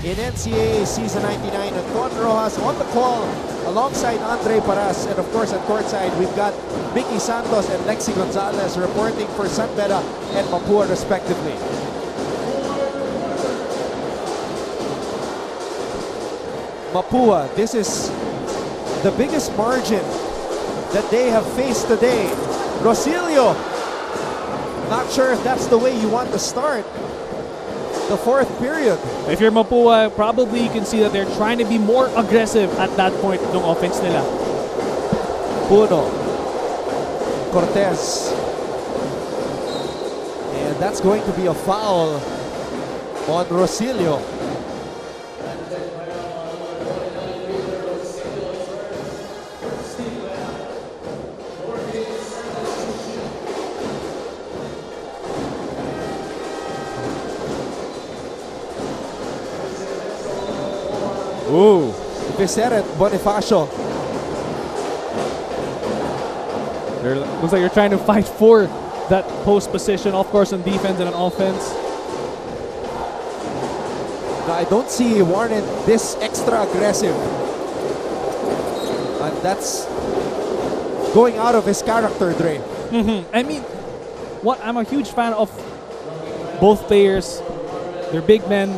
in NCAA Season 99. And Con Rojas on the call alongside Andre Paras. And of course at courtside, we've got Mickey Santos and Lexi Gonzalez reporting for San Beda and Mapua respectively. Mapua, this is the biggest margin that they have faced today. Rosilio, not sure if that's the way you want to start the fourth period. If you're Mapua, probably you can see that they're trying to be more aggressive at that point ng offense nila. Puno, Cortez, and that's going to be a foul on Rosilio. Ooh. Viceret, Bonifacio. Looks like you're trying to fight for that post position, of course, on defense and on offense. I don't see Warren this extra aggressive. And that's going out of his character, Dre. I mean, what I'm a huge fan of both players. They're big men.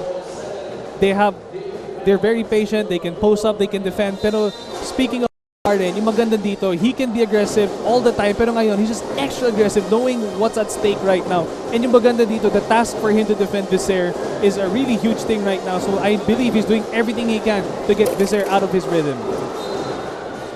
They're very patient. They can post up, they can defend. Pero speaking of Arden, yung maganda dito, he can be aggressive all the time. Pero ngayon, he's just extra aggressive, knowing what's at stake right now. And yung maganda dito, the task for him to defend Viser is a really huge thing right now. So I believe he's doing everything he can to get Viser out of his rhythm.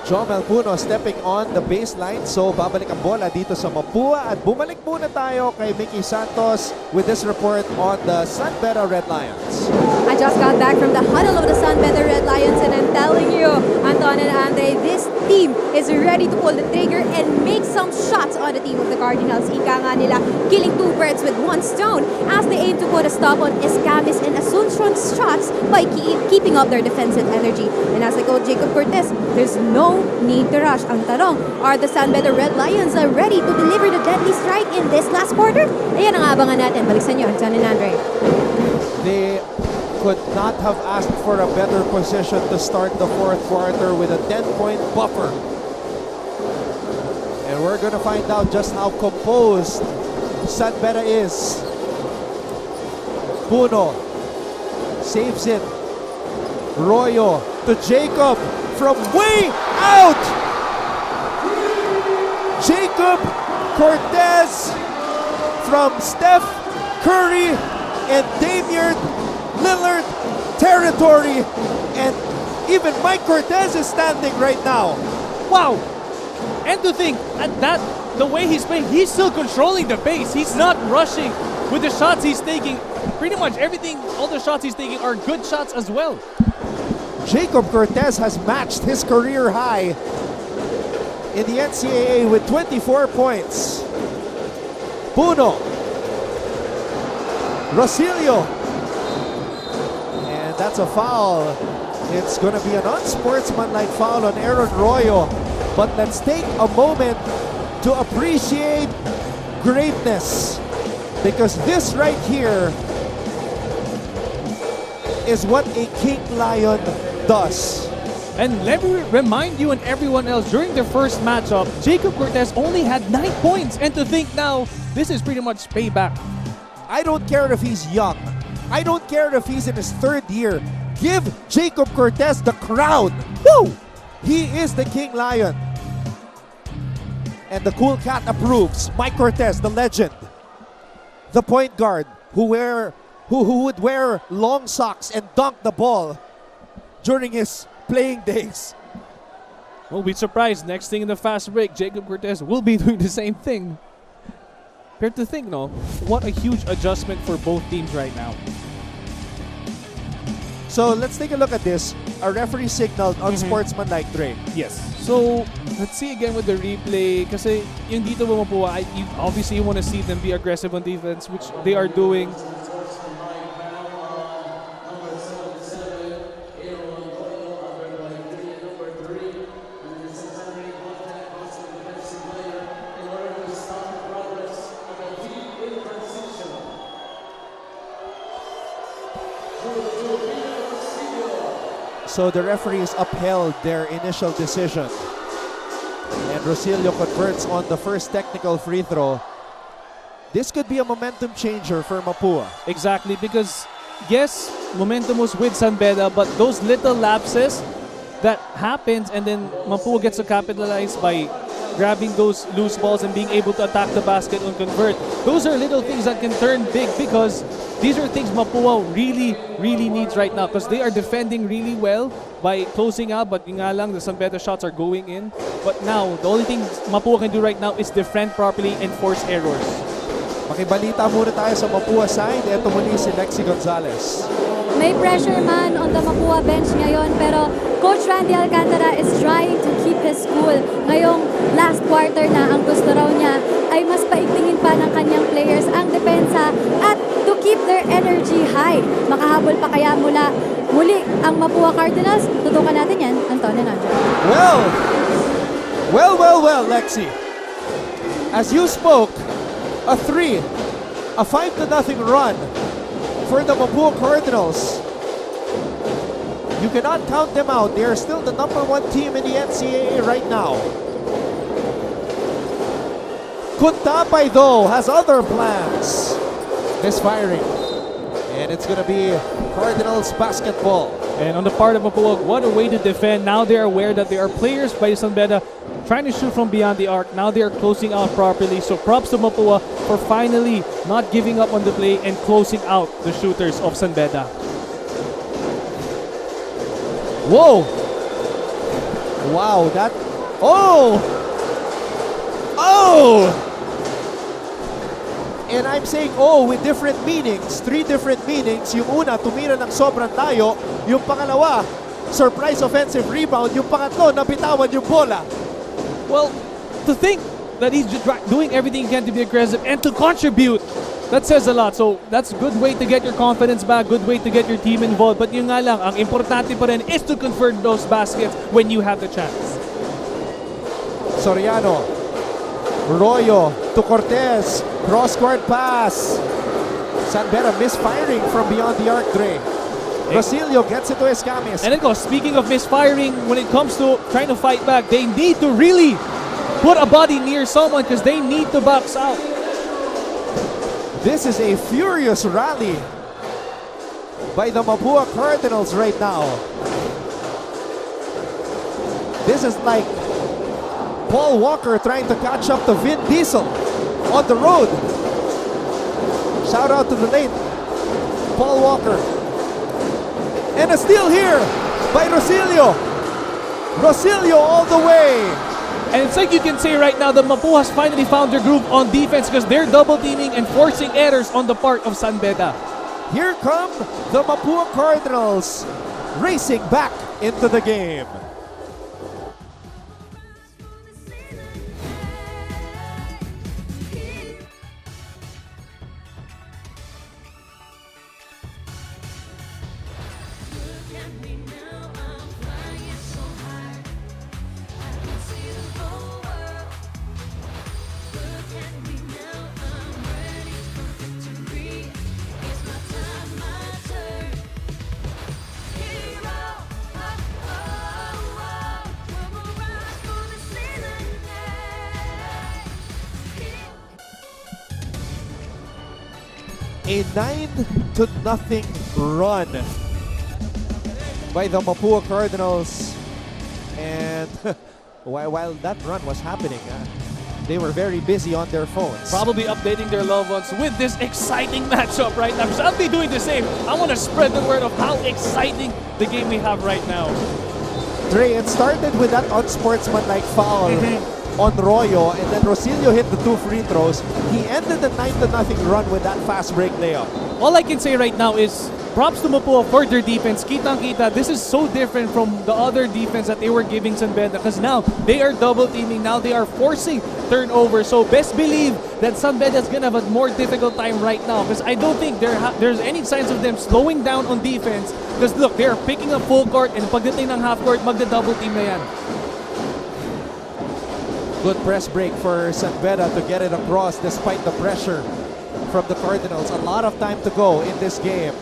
Jomel Puno stepping on the baseline. So babalik ang bola dito sa Mapua. At bumalik muna tayo kay Mickey Santos with this report on the San Beda Red Lions. I just got back from the huddle of the San Beda Red Lions, and I'm telling you, Anton and Andre, this team is ready to pull the trigger and make some shots on the team of the Cardinals. Ika nga nila, killing two birds with one stone as they aim to put a stop on Escamis and Asuncron's shots by keeping up their defensive energy. And as I go Jacob Cortez, there's no need to rush. Ang tanong, are the San Beda Red Lions ready to deliver the deadly strike in this last quarter? Ayan ang abangan natin. Balik sa inyo, Anton and Andre. They could not have asked for a better position to start the fourth quarter with a 10-point buffer. And we're going to find out just how composed San Beda is. Puno saves it. Royo to Jacob from way out. Jacob Cortez from Steph Curry and Damian Lillard territory, and even Mike Cortez is standing right now. Wow! And to think, at that, the way he's playing, he's still controlling the pace. He's not rushing with the shots he's taking. Pretty much everything, all the shots he's taking are good shots as well. Jacob Cortez has matched his career high in the NCAA with 24 points. Puno, Rosilio, and that's a foul. It's going to be an unsportsmanlike foul on Aaron Royo. But let's take a moment to appreciate greatness, because this right here is what a King Lion does. And let me remind you and everyone else, during their first matchup, Jacob Cortez only had 9 points. And to think now, this is pretty much payback. I don't care if he's young. I don't care if he's in his third year. Give Jacob Cortez the crown. Woo! He is the King Lion. And the Cool Cat approves. Mike Cortez, the legend. The point guard who would wear long socks and dunk the ball during his playing days. We'll be surprised. Next thing in the fast break, Jacob Cortez will be doing the same thing. But to think, no, what a huge adjustment for both teams right now. So let's take a look at this. A referee signaled unsportsmanlike, Dre. Yes. So let's see again with the replay. Kasi yung dito Mapua, obviously you want to see them be aggressive on defense, which they are doing. So the referees upheld their initial decision. And Rosilio converts on the first technical free throw. This could be a momentum changer for Mapua. Exactly, because yes, momentum was with San Beda, but those little lapses that happens and then Mapua gets to capitalize by grabbing those loose balls and being able to attack the basket and convert. Those are little things that can turn big because these are things Mapua really needs right now because they are defending really well by closing out, but yung nga lang, the San Beda shots are going in. But now, the only thing Mapua can do right now is defend properly and force errors. Makibalita muna tayo sa Mapua side. Ito muli si Lexi Gonzalez. May pressure man on the Mapua bench ngayon, pero Coach Randy Alcantara is trying to keep his cool. Ngayong last quarter na, ang gusto raw niya ay mas paigtingin pa ng kanyang players ang depensa at to keep their energy high. Makahabol pa kaya muli ang Mapua Cardinals? Tutukan natin yan, Anton and Andrew. Well, Lexi. As you spoke, a 5-0 run for the Mapua Cardinals. You cannot count them out. They are still the #1 team in the NCAA right now. Kuntapay, though, has other plans. Misfiring. And it's going to be Cardinals basketball. And on the part of Mapua, what a way to defend. Now they're aware that there are players by San Beda trying to shoot from beyond the arc. Now they're closing out properly. So props to Mapua for finally not giving up on the play and closing out the shooters of San Beda. Whoa! Wow, that... Oh! And I'm saying with different meanings. 3 different meanings. Yung una, tumira ng sobrang layo. Yung pangalawa, surprise offensive rebound. Yung pangatlo, nabitawan yung bola. Well, to think that he's just doing everything he can to be aggressive and to contribute, that says a lot. So that's a good way to get your confidence back, good way to get your team involved. But yung nga lang, ang importante pa rin is to convert those baskets when you have the chance. Soriano. Royo to Cortez. Cross-court pass. San Beda misfiring from beyond the arc, Dre. Rosilio gets it to Escamis. And then speaking of misfiring, when it comes to trying to fight back, they need to really put a body near someone because they need to box out. This is a furious rally by the Mapua Cardinals right now. This is like Paul Walker trying to catch up to Vin Diesel on the road. Shout out to the late Paul Walker. And a steal here by Rosilio. Rosilio all the way. And it's like you can say right now that Mapua has finally found their groove on defense because they're double teaming and forcing errors on the part of San Beda. Here come the Mapua Cardinals racing back into the game. A 9-0 run by the Mapua Cardinals. And while that run was happening, they were very busy on their phones. Probably updating their loved ones with this exciting matchup right now. Because I'll be doing the same. I want to spread the word of how exciting the game we have right now. Dre, it started with that unsportsmanlike foul on Royo, and then Rosilio hit the 2 free throws. He ended the 9-0 run with that fast break layup. All I can say right now is props to Mapua for their defense. Kitang-kita, this is so different from the other defense that they were giving San Beda because now they are double teaming. Now they are forcing turnovers. So best believe that San Beda is gonna have a more difficult time right now because I don't think there's any signs of them slowing down on defense because look, they are picking up full court and pagdating ng half court, magda-double team na yan. Good press break for San Beda to get it across despite the pressure from the Cardinals. A lot of time to go in this game.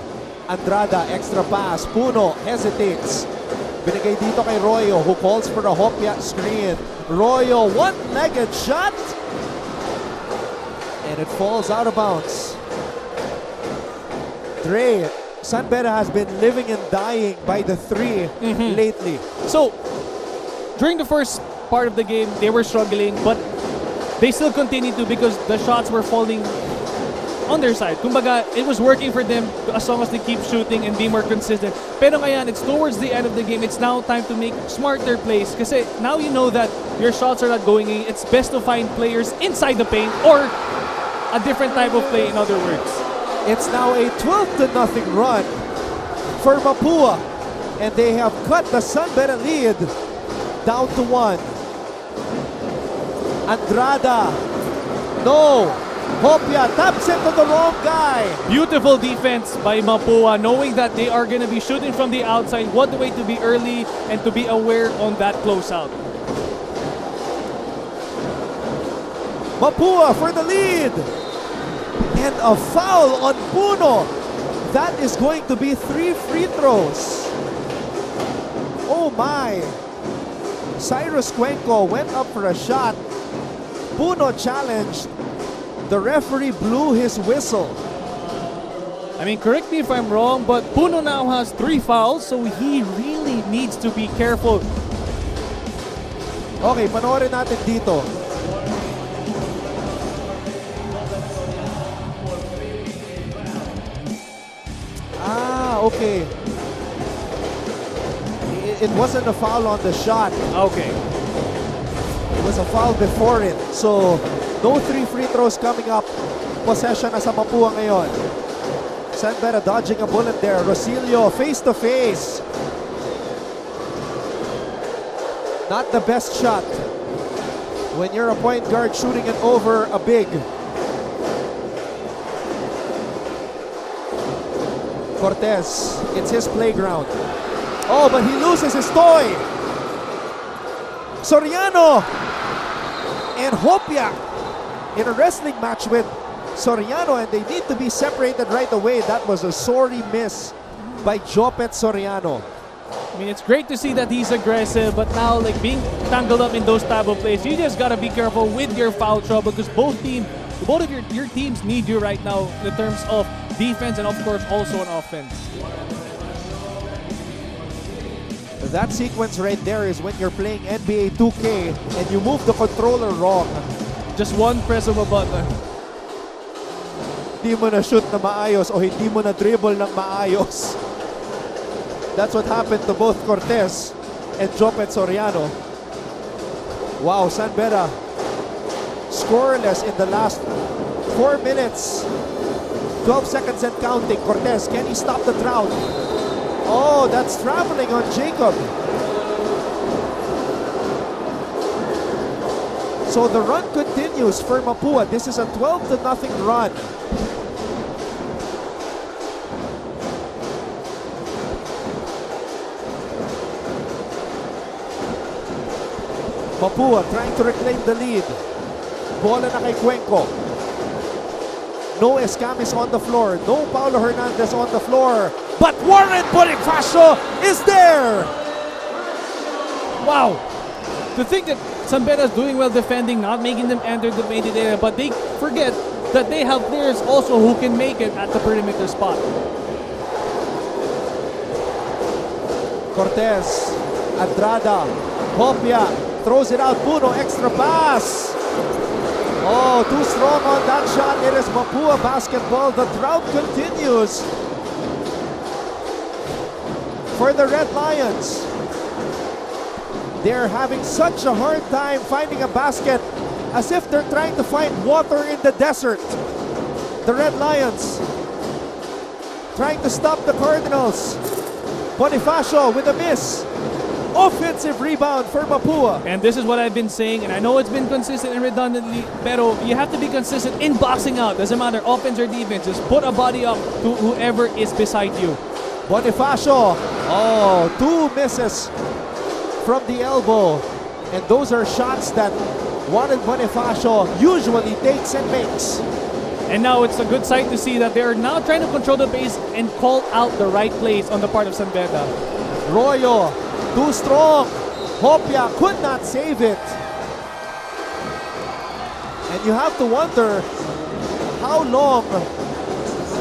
Andrada, extra pass. Puno hesitates. Binigay dito kay Royo, who calls for a Hopia screen. Royo, one-legged shot. And it falls out of bounds. Dre, San Beda has been living and dying by the three lately. So, during the first part of the game, they were struggling, but they still continued to because the shots were falling on their side. Kumbaga, it was working for them as long as they keep shooting and be more consistent. Pero ngayon, it's towards the end of the game. It's now time to make smarter plays. Kasi now you know that your shots are not going in. It's best to find players inside the paint or a different type of play, in other words. It's now a 12-0 run for Mapua. And they have cut the San Beda lead down to 1. Andrada. No. Hopia taps it to the wrong guy. Beautiful defense by Mapua, knowing that they are going to be shooting from the outside. What a way to be early and to be aware on that closeout. Mapua for the lead. And a foul on Puno. That is going to be 3 free throws. Oh my. Cyrus Cuenco went up for a shot. Puno challenged. The referee blew his whistle. I mean, correct me if I'm wrong, but Puno now has 3 fouls, so he really needs to be careful. Okay, panoorin natin dito. Okay. It wasn't a foul on the shot. Okay. It was a foul before it. So, no 3 free throws coming up. Possession na sa Mapua ngayon. San Beda dodging a bullet there. Rosilio face to face. Not the best shot when you're a point guard shooting it over a big. Cortez, it's his playground. Oh, but he loses his toy. Soriano and Hopia in a wrestling match with Soriano, and they need to be separated right away. That was a sorry miss by Jopet Soriano. I mean, it's great to see that he's aggressive, but now, like, being tangled up in those type of plays, you just gotta be careful with your foul trouble because both of your teams need you right now in terms of defense and, of course, also on offense. That sequence right there is when you're playing NBA 2K and you move the controller wrong. Just one press of a button. Hindi mo na shoot na maayos o hindi mo na dribble ng maayos. That's what happened to both Cortez and Jopet Soriano. Wow, San Beda scoreless in the last 4 minutes. 12 seconds and counting. Cortez, can he stop the drought? Oh, that's traveling on Jacob. So the run continues for Mapua. This is a 12-0 run. Mapua trying to reclaim the lead. Bola na kay Cuenco. No Escamis on the floor. No Paulo Hernandez on the floor. But Warren Bonifacio is there. Wow. To think that San Beda is doing well defending, not making them enter the painted area, but they forget that they have players also who can make it at the perimeter spot. Cortez, Andrada, Hopia throws it out. Puno, extra pass. Oh, too strong on that shot. It is Mapua basketball. The drought continues for the Red Lions. They're having such a hard time finding a basket, as if they're trying to find water in the desert. The Red Lions trying to stop the Cardinals. Bonifacio with a miss. Offensive rebound for Mapua. And this is what I've been saying, and I know it's been consistent and redundantly, pero you have to be consistent in boxing out. Doesn't matter, offense or defense. Just put a body up to whoever is beside you. Bonifacio. Oh, 2 misses from the elbow. And those are shots that Warren Bonifacio usually takes and makes. And now it's a good sight to see that they are now trying to control the pace and call out the right plays on the part of San Beda. Royo, too strong. Hopia could not save it. And you have to wonder how long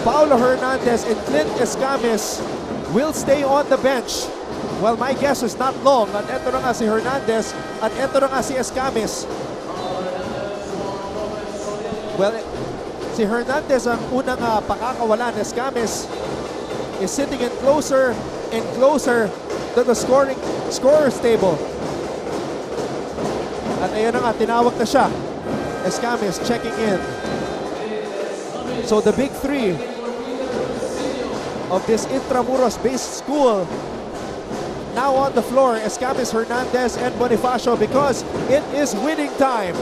Paulo Hernandez and Clint Escamis will stay on the bench. Well, my guess is not long. At eto na nga si Hernandez at eto na nga si Escamis. Well, si Hernandez ang unang pakakawalan. Escamis is sitting in closer and closer to the scorer's table. At ayun na nga, tinawag na siya. Escamis checking in. So the big three of this Intramuros-based school now on the floor, Escamis, Hernandez, and Bonifacio, because it is winning time.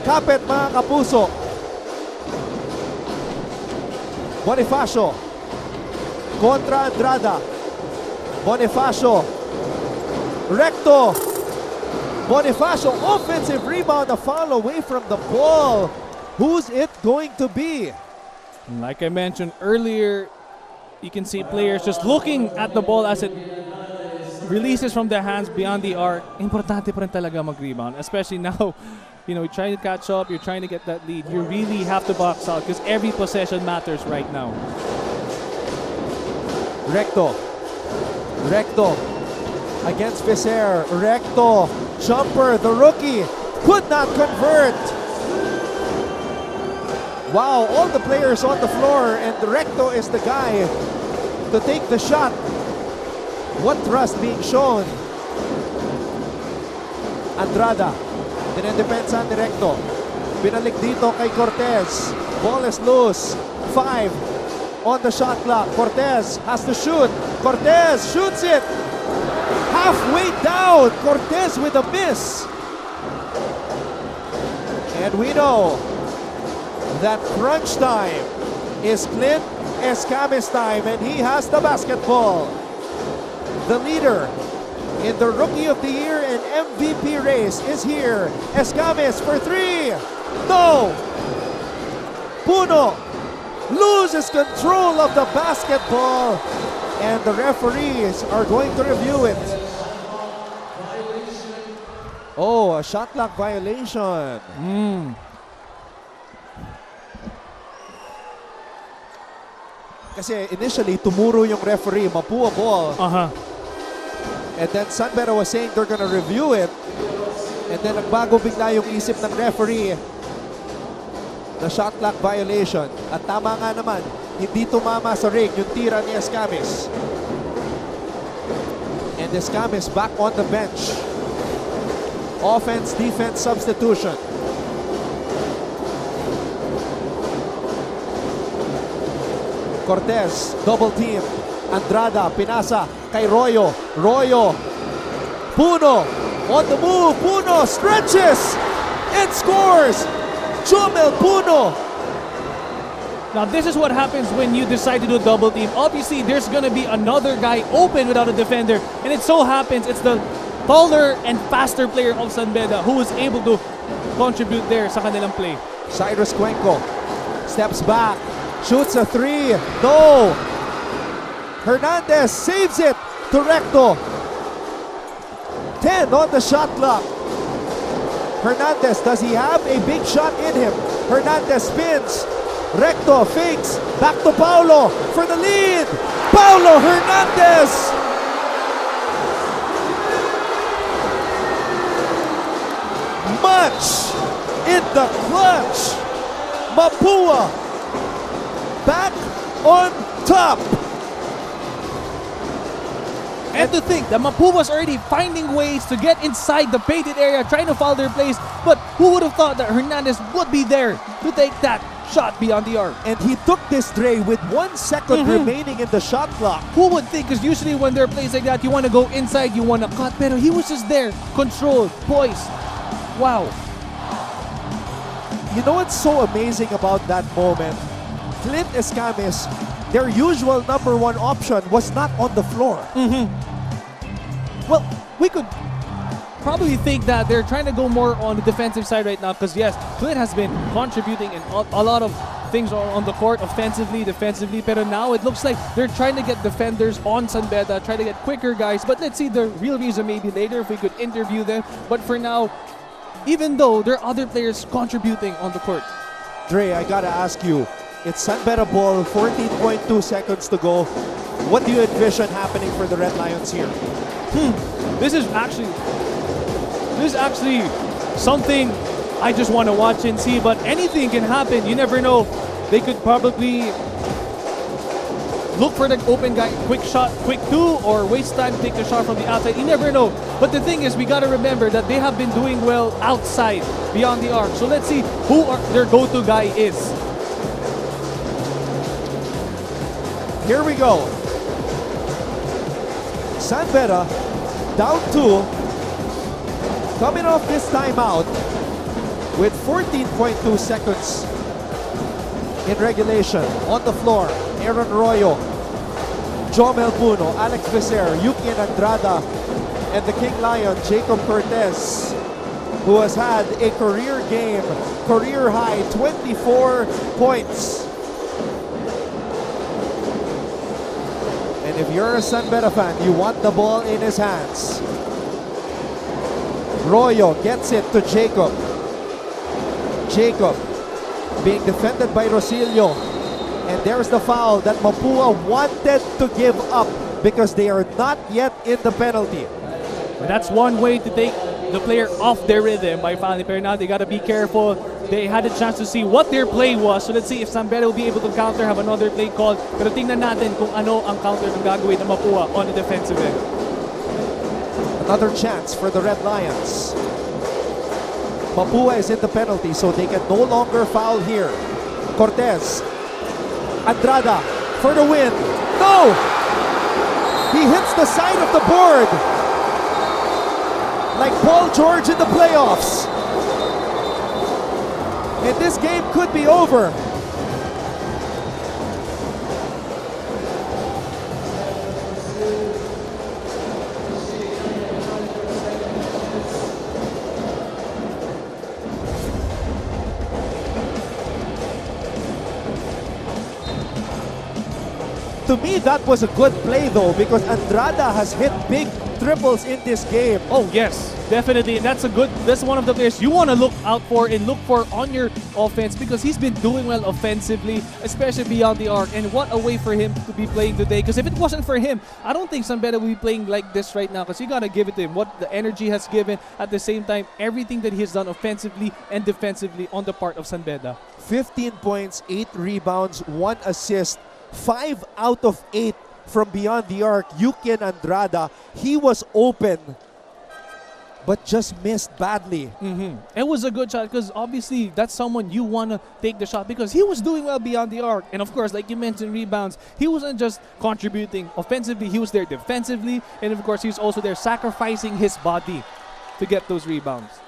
Kapit mga kapuso. Bonifacio kontra Andrada. Bonifacio. Recto. Bonifacio, offensive rebound, a foul away from the ball. Who's it going to be? Like I mentioned earlier, you can see players just looking at the ball as it releases from their hands beyond the arc. Importante pa rin talaga mag-rebound, especially now. You know, you're trying to catch up, you're trying to get that lead. You really have to box out because every possession matters right now. Recto. Recto against Viser. Recto. Jumper, the rookie, could not convert. Wow, all the players on the floor, and Recto is the guy to take the shot. What trust being shown? Andrada, dinedepensa ni Recto. Binalik dito kay Cortez. Ball is loose. 5 on the shot clock. Cortez has to shoot. Cortez shoots it. Halfway down. Cortez with a miss. And we know that crunch time is Clint Escamis time, and he has the basketball. The leader in the Rookie of the Year and MVP race is here. Escamis for 3. No! Puno loses control of the basketball, and the referees are going to review it. Oh, a shot clock violation. Kasi initially, tumuro yung referee, Mapua ball. And then San Beda was saying they're gonna review it. And then nagbago bigla yung isip ng referee. The shot clock violation. At tama nga naman, hindi tumama sa ring yung tira ni Escamis. And Escamis back on the bench. Offense-defense substitution. Cortez, double team. Andrada, pinasa kay Royo. Royo. Puno, on the move. Puno stretches and scores. Jomel Puno. Now this is what happens when you decide to do a double team. Obviously, there's gonna be another guy open without a defender. And it so happens it's the taller and faster player of San Beda who was able to contribute there sa kanilang play. Cyrus Cuenco steps back. Shoots a 3. No. Hernandez saves it to Recto. 10 on the shot clock. Hernandez, does he have a big shot in him? Hernandez spins. Recto fakes. Back to Paulo for the lead. Paulo Hernandez. Much in the clutch. Mapua back on top. And to think that Mapua was already finding ways to get inside the painted area, trying to foul their plays. But who would have thought that Hernandez would be there to take that shot beyond the arc? And he took this tray with 1 second remaining in the shot clock. Who would think? Because usually when there are plays like that, you want to go inside, you want to cut. Pero he was just there, controlled, poised. Wow. You know what's so amazing about that moment? Clint Escamis, their usual number 1 option was not on the floor. Well, we could probably think that they're trying to go more on the defensive side right now because, yes, Clint has been contributing in a lot of things on the court, offensively, defensively. But now it looks like they're trying to get defenders on San Beda, trying to get quicker guys. But let's see the real reason maybe later if we could interview them. But for now, even though there are other players contributing on the court. Dre, I gotta ask you, it's San Beda ball, 14.2 seconds to go. What do you envision happening for the Red Lions here? This is actually something I just want to watch and see, but anything can happen. You never know. They could probably look for the open guy, quick shot, quick two, or waste time, take the shot from the outside. You never know. But the thing is, we got to remember that they have been doing well outside, beyond the arc. So let's see who their go-to guy is. Here we go. San Beda down 2, coming off this timeout with 14.2 seconds in regulation. On the floor, Aaron Royo, Jomel Puno, Alex Becer, Yuki Andrada, and the King Lion, Jacob Cortez, who has had a career game, career high 24 points. And if you're a San Beda fan, you want the ball in his hands. Royo gets it to Jacob. Jacob being defended by Rosilio. And there's the foul that Mapua wanted to give up because they are not yet in the penalty. But that's one way to take the player off their rhythm by fouling. Pero now they got to be careful. They had a chance to see what their play was. So let's see if San Beda will be able to counter, have another play called. Pero tingnan natin kung ano ang counter ng gagawin ng Mapua on the defensive end. Another chance for the Red Lions. Mapua is in the penalty, so they can no longer foul here. Cortez. Andrada for the win. No! He hits the side of the board. Like Paul George in the playoffs. And this game could be over. To me, that was a good play though, because Andrada has hit big triples in this game. Oh yes, definitely. And that's one of the players you want to look out for and look for on your offense because he's been doing well offensively, especially beyond the arc. And what a way for him to be playing today. Because if it wasn't for him, I don't think San Beda will be playing like this right now. Because you got to give it to him. What the energy has given, at the same time, everything that he has done offensively and defensively on the part of San Beda. 15 points, 8 rebounds, 1 assist. 5 out of 8 from beyond the arc. Yuki Andrada, he was open but just missed badly. It was a good shot because obviously that's someone you want to take the shot because he was doing well beyond the arc. And of course, like you mentioned, rebounds, he wasn't just contributing offensively, he was there defensively, and of course he's also there sacrificing his body to get those rebounds.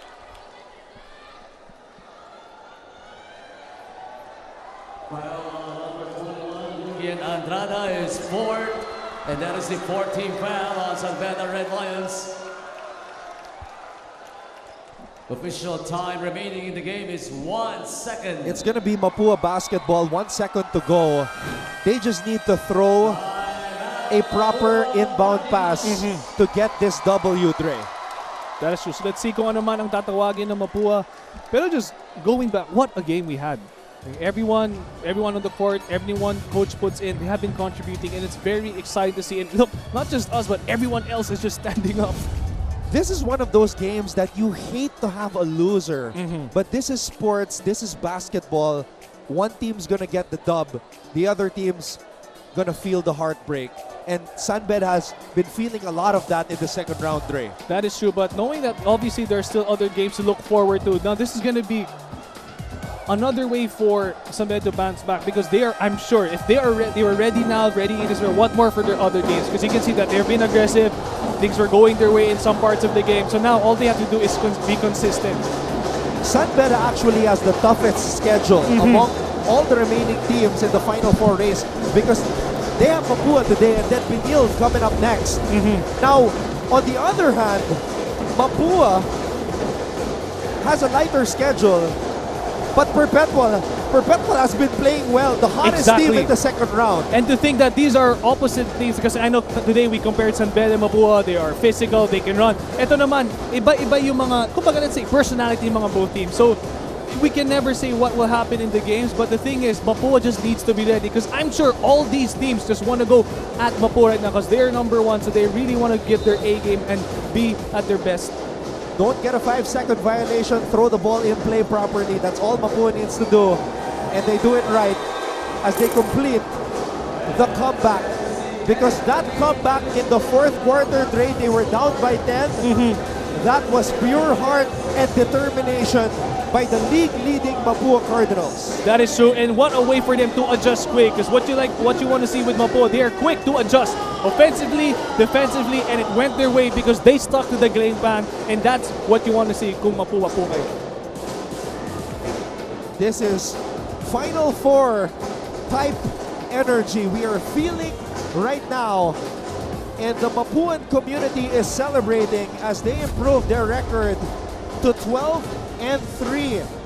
Ian Andrada is fourth, and that is the 14th foul on San Beda Red Lions. Official time remaining in the game is 1 second. It's going to be Mapua basketball, 1 second to go. They just need to throw a proper inbound pass to get this W, Dre. That is true. So let's see kung ano man ang tatawagin ng Mapua. Pero just going back, what a game we had. Everyone on the court, everyone coach puts in, they have been contributing, and it's very exciting to see. And look, not just us, but everyone else is just standing up. This is one of those games that you hate to have a loser. But this is sports, this is basketball. One team's gonna get the dub, the other team's gonna feel the heartbreak. And San Beda has been feeling a lot of that in the second round, Dre. That is true, but knowing that obviously there are still other games to look forward to, now this is gonna be another way for San Beda to bounce back because they are, I'm sure, if they were ready now, ready in Israel, what more for their other games? Because you can see that they're being aggressive, things were going their way in some parts of the game. So now all they have to do is be consistent. San Beda actually has the toughest schedule among all the remaining teams in the Final Four race because they have Mapua today and then Benil coming up next. Now, on the other hand, Mapua has a lighter schedule, but Perpetual has been playing well. The hottest team Exactly. in the second round. And to think that these are opposite teams, because I know today we compared San Beda and Mapua, they are physical, they can run. Ito naman, iba-iba yung mga, kumbaga let's say, personality ng mga both teams. So, we can never say what will happen in the games, but the thing is, Mapua just needs to be ready, because I'm sure all these teams just want to go at Mapua right now, because they're number one, so they really want to get their A game and be at their best. Don't get a 5-second violation. Throw the ball in play properly. That's all Mapua needs to do. And they do it right as they complete the comeback. Because that comeback in the fourth quarter, Dre, they were down by 10. That was pure heart and determination by the league-leading Mapua Cardinals. That is true, and what a way for them to adjust quick. Because what you want to see with Mapua, they are quick to adjust offensively, defensively, and it went their way because they stuck to the game plan, and that's what you want to see kung Mapua po kayo. This is Final Four type energy we are feeling right now. And the Mapuan community is celebrating as they improve their record to 12-3.